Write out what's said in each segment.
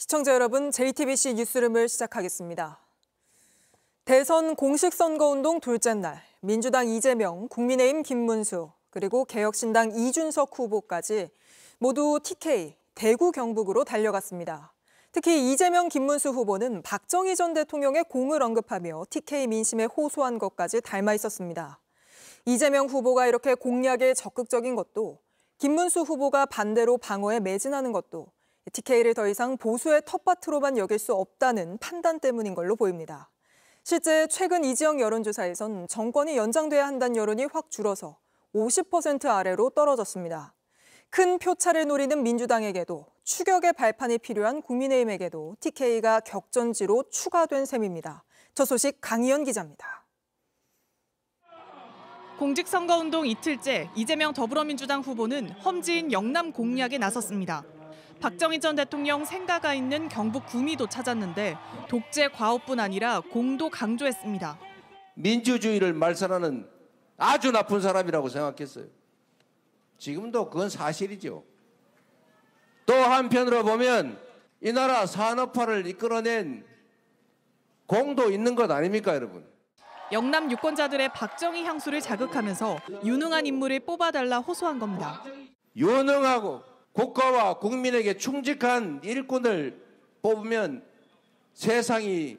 시청자 여러분, JTBC 뉴스룸을 시작하겠습니다. 대선 공식 선거운동 둘째 날, 민주당 이재명, 국민의힘 김문수, 그리고 개혁신당 이준석 후보까지 모두 TK, 대구 경북으로 달려갔습니다. 특히 이재명, 김문수 후보는 박정희 전 대통령의 공을 언급하며 TK 민심에 호소한 것까지 닮아 있었습니다. 이재명 후보가 이렇게 공약에 적극적인 것도, 김문수 후보가 반대로 방어에 매진하는 것도 TK를 더 이상 보수의 텃밭으로만 여길 수 없다는 판단 때문인 걸로 보입니다. 실제 최근 이 지역 여론조사에선 정권이 연장돼야 한다는 여론이 확 줄어서 50% 아래로 떨어졌습니다. 큰 표차를 노리는 민주당에게도 추격의 발판이 필요한 국민의힘에게도 TK가 격전지로 추가된 셈입니다. 저 소식 강희연 기자입니다. 공직선거운동 이틀째 이재명 더불어민주당 후보는 험지인 영남 공략에 나섰습니다. 박정희 전 대통령 생가가 있는 경북 구미도 찾았는데 독재 과오뿐 아니라 공도 강조했습니다. 민주주의를 말살하는 아주 나쁜 사람이라고 생각했어요. 지금도 그건 사실이죠. 또 한편으로 보면 이 나라 산업화를 이끌어낸 공도 있는 것 아닙니까, 여러분? 영남 유권자들의 박정희 향수를 자극하면서 유능한 인물을 뽑아달라 호소한 겁니다. 유능하고 국가와 국민에게 충직한 일꾼을 뽑으면 세상이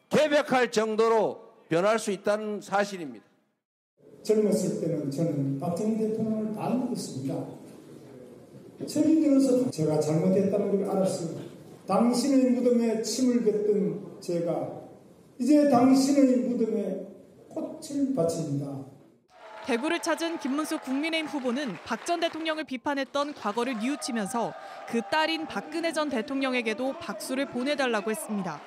개벽할 정도로 변할 수 있다는 사실입니다. 젊었을 때는 저는 박정희 대통령을 다 믿었습니다. 철이 들어서 제가 잘못했다는 걸 알았습니다. 당신의 무덤에 침을 뱉던 제가 이제 당신의 무덤에 꽃을 바칩니다. 대구를 찾은 김문수 국민의힘 후보는 박 전 대통령을 비판했던 과거를 뉘우치면서 그 딸인 박근혜 전 대통령에게도 박수를 보내달라고 했습니다.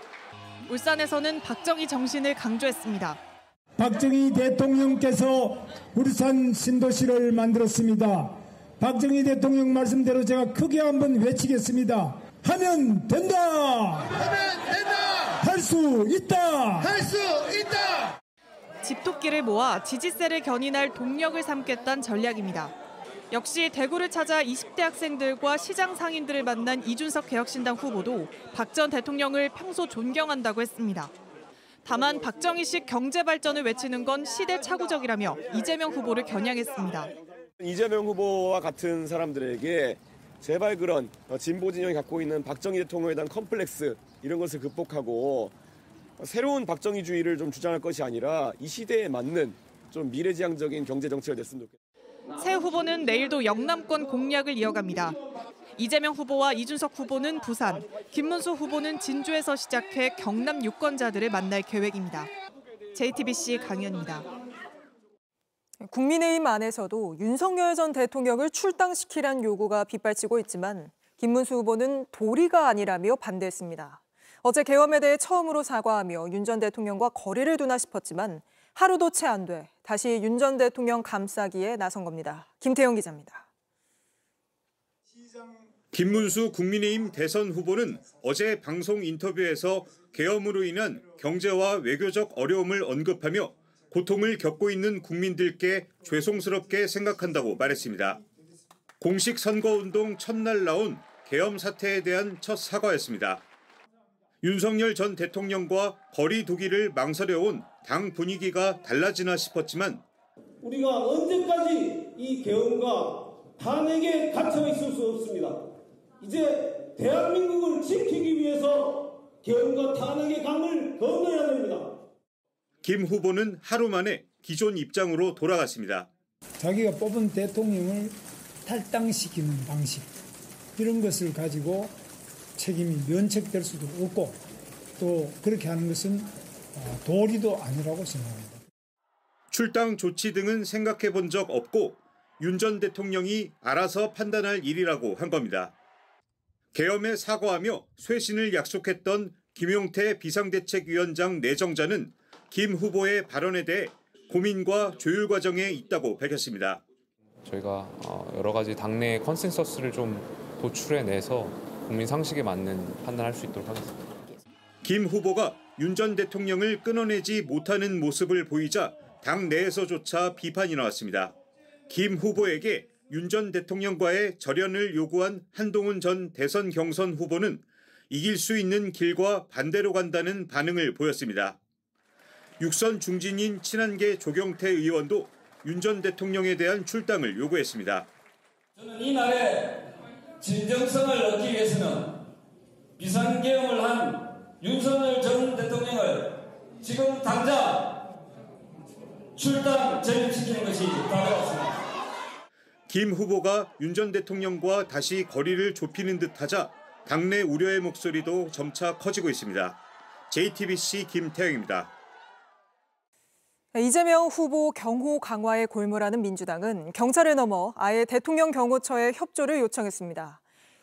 울산에서는 박정희 정신을 강조했습니다. 박정희 대통령께서 울산 신도시를 만들었습니다. 박정희 대통령 말씀대로 제가 크게 한번 외치겠습니다. 하면 된다! 하면 된다! 할 수 있다! 할 수 있다! 집토끼를 모아 지지세를 견인할 동력을 삼겠다는 전략입니다. 역시 대구를 찾아 20대 학생들과 시장 상인들을 만난 이준석 개혁신당 후보도 박 전 대통령을 평소 존경한다고 했습니다. 다만 박정희식 경제 발전을 외치는 건 시대착오적이라며 이재명 후보를 겨냥했습니다. 이재명 후보와 같은 사람들에게 제발 그런 진보 진영이 갖고 있는 박정희 대통령에 대한 컴플렉스 이런 것을 극복하고 새로운 박정희주의를 좀 주장할 것이 아니라 이 시대에 맞는 좀 미래지향적인 경제 정책을 냈으면 좋겠습니다. 새 후보는 내일도 영남권 공략을 이어갑니다. 이재명 후보와 이준석 후보는 부산, 김문수 후보는 진주에서 시작해 경남 유권자들을 만날 계획입니다. JTBC 강희연입니다. 국민의힘 안에서도 윤석열 전 대통령을 출당시키란 요구가 빗발치고 있지만 김문수 후보는 도리가 아니라며 반대했습니다. 어제 계엄에 대해 처음으로 사과하며 윤 전 대통령과 거리를 두나 싶었지만 하루도 채 안 돼 다시 윤 전 대통령 감싸기에 나선 겁니다. 김태영 기자입니다. 김문수 국민의힘 대선 후보는 어제 방송 인터뷰에서 계엄으로 인한 경제와 외교적 어려움을 언급하며 고통을 겪고 있는 국민들께 죄송스럽게 생각한다고 말했습니다. 공식 선거운동 첫날 나온 계엄 사태에 대한 첫 사과였습니다. 윤석열 전 대통령과 거리 두기를 망설여온 당 분위기가 달라지나 싶었지만 우리가 언제까지 이 계엄과 탄핵에 갇혀 있을 수 없습니다. 이제 대한민국을 지키기 위해서 계엄과 탄핵의 강을 건너야 됩니다. 김 후보는 하루 만에 기존 입장으로 돌아갔습니다. 자기가 뽑은 대통령을 탈당시키는 방식 이런 것을 가지고 책임이 면책될 수도 없고 또 그렇게 하는 것은 도리도 아니라고 생각합니다. 출당 조치 등은 생각해 본 적 없고 윤 전 대통령이 알아서 판단할 일이라고 한 겁니다. 계엄에 사과하며 쇄신을 약속했던 김용태 비상대책위원장 내정자는 김 후보의 발언에 대해 고민과 조율 과정에 있다고 밝혔습니다. 저희가 여러 가지 당내 컨센서스를 좀 도출해내서 국민 상식에 맞는 판단할 수 있도록 하겠습니다. 김 후보가 윤 전 대통령을 끊어내지 못하는 모습을 보이자 당 내에서조차 비판이 나왔습니다. 김 후보에게 윤 전 대통령과의 절연을 요구한 한동훈 전 대선 경선 후보는 이길 수 있는 길과 반대로 간다는 반응을 보였습니다. 육선 중진인 친한계 조경태 의원도 윤 전 대통령에 대한 출당을 요구했습니다. 저는 이날의 진정성을 얻기 위해서는 비상계엄을 한 윤석열 전 대통령을 지금 당장 출당 재임시키는 것이 바라왔습니다. 김 후보가 윤 전 대통령과 다시 거리를 좁히는 듯하자 당내 우려의 목소리도 점차 커지고 있습니다. JTBC 김태영입니다. 이재명 후보 경호 강화에 골몰하는 민주당은 경찰을 넘어 아예 대통령 경호처에 협조를 요청했습니다.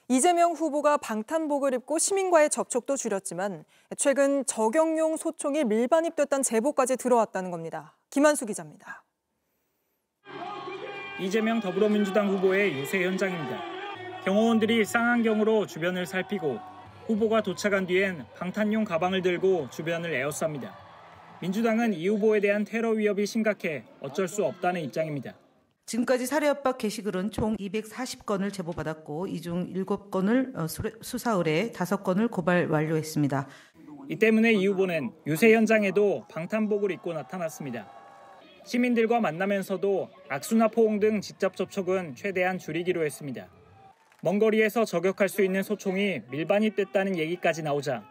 이재명 후보가 방탄복을 입고 시민과의 접촉도 줄였지만 최근 적용용 소총이 밀반입됐다는 제보까지 들어왔다는 겁니다. 김한수 기자입니다. 이재명 더불어민주당 후보의 유세 현장입니다. 경호원들이 쌍안경으로 주변을 살피고 후보가 도착한 뒤엔 방탄용 가방을 들고 주변을 에워쌉니다. 민주당은 이 후보에 대한 테러 위협이 심각해 어쩔 수 없다는 입장입니다. 지금까지 살해 협박 게시글은 총 240건을 제보받았고 이 중 7건을 수사 의뢰, 5건을 고발 완료했습니다. 이 때문에 이 후보는 유세 현장에도 방탄복을 입고 나타났습니다. 시민들과 만나면서도 악수나 포옹 등 직접 접촉은 최대한 줄이기로 했습니다. 먼 거리에서 저격할 수 있는 소총이 밀반입됐다는 얘기까지 나오자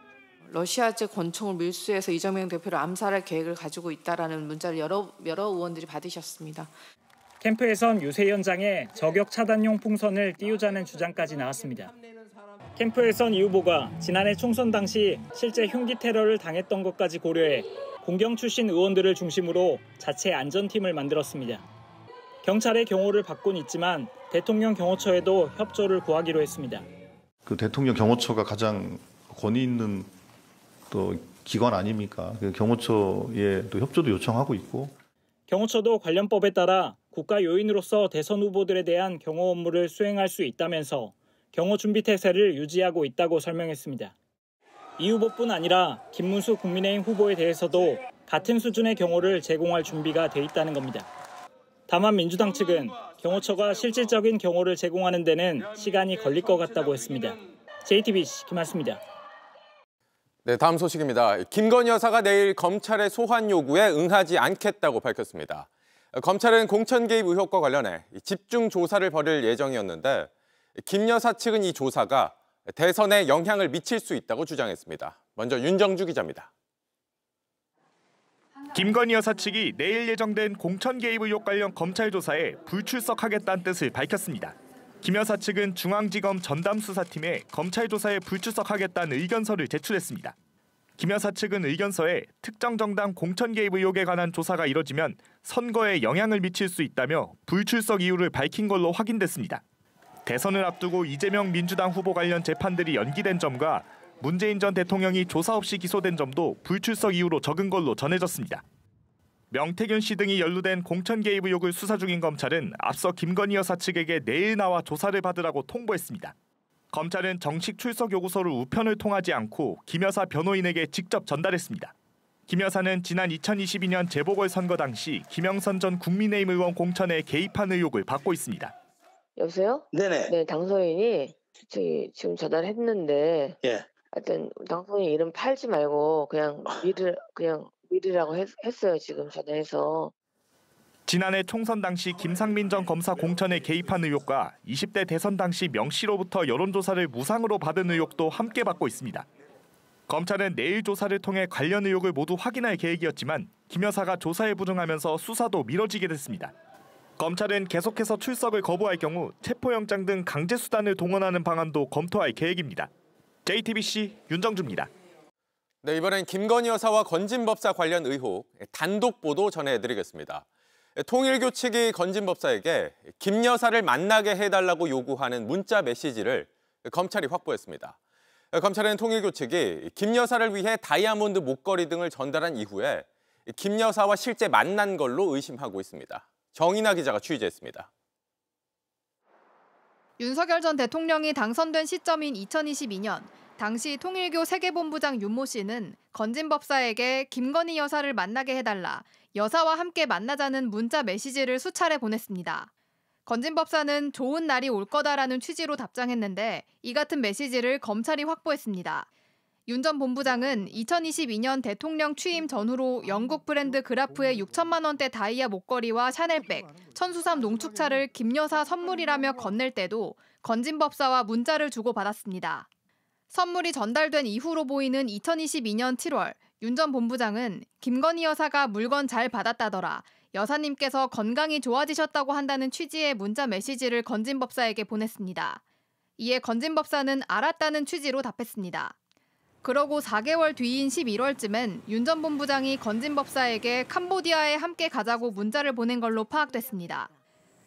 러시아제 권총을 밀수해서 이재명 대표를 암살할 계획을 가지고 있다라는 문자를 여러 의원들이 받으셨습니다. 캠프에선 유세 현장에 저격 차단용 풍선을 띄우자는 주장까지 나왔습니다. 캠프에선 이 후보가 지난해 총선 당시 실제 흉기 테러를 당했던 것까지 고려해 공경 출신 의원들을 중심으로 자체 안전팀을 만들었습니다. 경찰의 경호를 받곤 있지만 대통령 경호처에도 협조를 구하기로 했습니다. 그 대통령 경호처가 가장 권위 있는 또 기관 아닙니까? 그 경호처에 또 협조도 요청하고 있고. 경호처도 관련 법에 따라 국가 요인으로서 대선 후보들에 대한 경호 업무를 수행할 수 있다면서 경호 준비 태세를 유지하고 있다고 설명했습니다. 이 후보뿐 아니라 김문수 국민의힘 후보에 대해서도 같은 수준의 경호를 제공할 준비가 돼 있다는 겁니다. 다만 민주당 측은 경호처가 실질적인 경호를 제공하는 데는 시간이 걸릴 것 같다고 했습니다. JTBC 김한수입니다. 네, 다음 소식입니다. 김건희 여사가 내일 검찰의 소환 요구에 응하지 않겠다고 밝혔습니다. 검찰은 공천 개입 의혹과 관련해 집중 조사를 벌일 예정이었는데 김 여사 측은 이 조사가 대선에 영향을 미칠 수 있다고 주장했습니다. 먼저 윤정주 기자입니다. 김건희 여사 측이 내일 예정된 공천 개입 의혹 관련 검찰 조사에 불출석하겠다는 뜻을 밝혔습니다. 김 여사 측은 중앙지검 전담수사팀에 검찰 조사에 불출석하겠다는 의견서를 제출했습니다. 김 여사 측은 의견서에 특정 정당 공천 개입 의혹에 관한 조사가 이뤄지면 선거에 영향을 미칠 수 있다며 불출석 이유를 밝힌 걸로 확인됐습니다. 대선을 앞두고 이재명 민주당 후보 관련 재판들이 연기된 점과 문재인 전 대통령이 조사 없이 기소된 점도 불출석 이유로 적은 걸로 전해졌습니다. 명태균 씨 등이 연루된 공천 개입 의혹을 수사 중인 검찰은 앞서 김건희 여사 측에게 내일 나와 조사를 받으라고 통보했습니다. 검찰은 정식 출석 요구서를 우편을 통하지 않고 김 여사 변호인에게 직접 전달했습니다. 김 여사는 지난 2022년 재보궐선거 당시 김영선 전 국민의힘 의원 공천에 개입한 의혹을 받고 있습니다. 여보세요? 네네. 네, 당선인이 지금 전화했는데 예. 하여튼 당선인 이름 팔지 말고 그냥 미르라고 했어요. 지금 전화해서. 지난해 총선 당시 김상민 전 검사 공천에 개입한 의혹과 20대 대선 당시 명 씨로부터 여론조사를 무상으로 받은 의혹도 함께 받고 있습니다. 검찰은 내일 조사를 통해 관련 의혹을 모두 확인할 계획이었지만 김 여사가 조사에 불응하면서 수사도 미뤄지게 됐습니다. 검찰은 계속해서 출석을 거부할 경우 체포영장 등 강제수단을 동원하는 방안도 검토할 계획입니다. JTBC 윤정주입니다. 네, 이번엔 김건희 여사와 건진법사 관련 의혹 단독 보도 전해드리겠습니다. 통일교 측이 건진법사에게 김 여사를 만나게 해달라고 요구하는 문자 메시지를 검찰이 확보했습니다. 검찰은 통일교 측이 김 여사를 위해 다이아몬드 목걸이 등을 전달한 이후에 김 여사와 실제 만난 걸로 의심하고 있습니다. 정인아 기자가 취재했습니다. 윤석열 전 대통령이 당선된 시점인 2022년, 당시 통일교 세계본부장 윤모 씨는 건진법사에게 김건희 여사를 만나게 해달라, 여사와 함께 만나자는 문자 메시지를 수차례 보냈습니다. 건진법사는 좋은 날이 올 거다라는 취지로 답장했는데 이 같은 메시지를 검찰이 확보했습니다. 윤 전 본부장은 2022년 대통령 취임 전후로 영국 브랜드 그라프의 6천만 원대 다이아 목걸이와 샤넬백, 천수삼 농축차를 김 여사 선물이라며 건넬 때도 건진법사와 문자를 주고받았습니다. 선물이 전달된 이후로 보이는 2022년 7월, 윤 전 본부장은 김건희 여사가 물건 잘 받았다더라. 여사님께서 건강이 좋아지셨다고 한다는 취지의 문자 메시지를 건진법사에게 보냈습니다. 이에 건진법사는 알았다는 취지로 답했습니다. 그러고 4개월 뒤인 11월쯤엔 윤 전 본부장이 건진법사에게 캄보디아에 함께 가자고 문자를 보낸 걸로 파악됐습니다.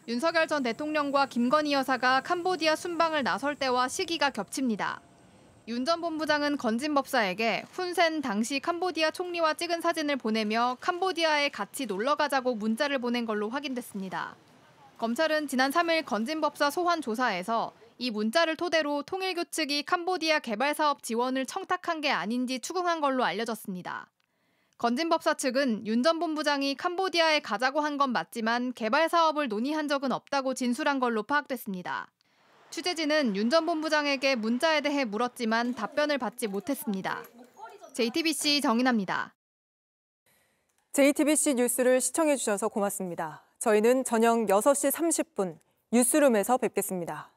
윤석열 전 대통령과 김건희 여사가 캄보디아 순방을 나설 때와 시기가 겹칩니다. 윤 전 본부장은 건진법사에게 훈센 당시 캄보디아 총리와 찍은 사진을 보내며 캄보디아에 같이 놀러 가자고 문자를 보낸 걸로 확인됐습니다. 검찰은 지난 3일 건진법사 소환 조사에서 이 문자를 토대로 통일교 측이 캄보디아 개발 사업 지원을 청탁한 게 아닌지 추궁한 걸로 알려졌습니다. 건진법사 측은 윤 전 본부장이 캄보디아에 가자고 한 건 맞지만 개발 사업을 논의한 적은 없다고 진술한 걸로 파악됐습니다. 취재진은 윤 전 본부장에게 문자에 대해 물었지만 답변을 받지 못했습니다. JTBC 정인아입니다. JTBC 뉴스를 시청해주셔서 고맙습니다. 저희는 저녁 6시 30분 뉴스룸에서 뵙겠습니다.